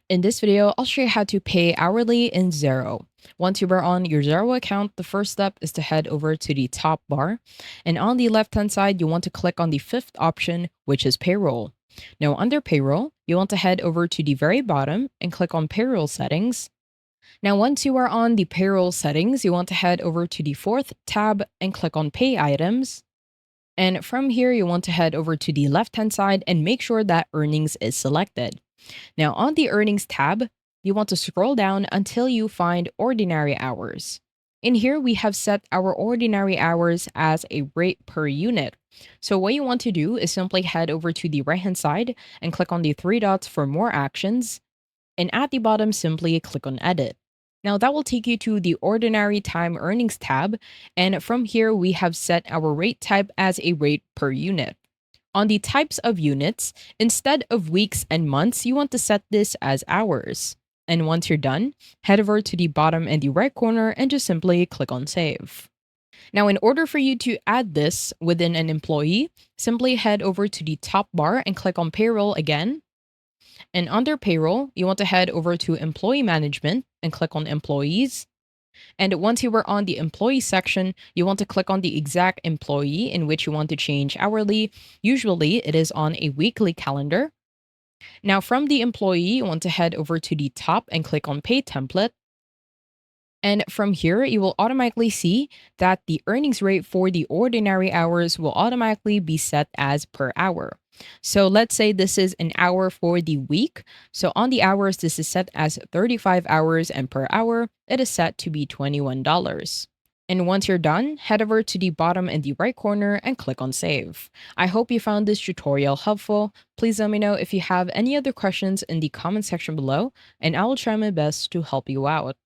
In this video, I'll show you how to pay hourly in Xero. Once you are on your Xero account, the first step is to head over to the top bar. And on the left-hand side, you want to click on the fifth option, which is payroll. Now, under payroll, you want to head over to the very bottom and click on payroll settings. Now, once you are on the payroll settings, you want to head over to the fourth tab and click on pay items. And from here, you want to head over to the left-hand side and make sure that earnings is selected. Now, on the Earnings tab, you want to scroll down until you find Ordinary Hours. In here, we have set our ordinary hours as a rate per unit. So, what you want to do is simply head over to the right hand side and click on the three dots for more actions. And at the bottom, simply click on Edit. Now, that will take you to the Ordinary Time Earnings tab. And from here, we have set our rate type as a rate per unit. On the types of units, instead of weeks and months, you want to set this as hours. And once you're done, head over to the bottom and the right corner and just simply click on Save. Now, in order for you to add this within an employee, simply head over to the top bar and click on Payroll again. And under Payroll, you want to head over to Employee Management and click on Employees. And once you were on the employee section, you want to click on the exact employee in which you want to change hourly. Usually it is on a weekly calendar. Now from the employee, you want to head over to the top and click on pay template. And from here, you will automatically see that the earnings rate for the ordinary hours will automatically be set as per hour. So let's say this is an hour for the week. So on the hours, this is set as 35 hours, and per hour, it is set to be $21. And once you're done, head over to the bottom in the right corner and click on Save. I hope you found this tutorial helpful. Please let me know if you have any other questions in the comment section below, and I will try my best to help you out.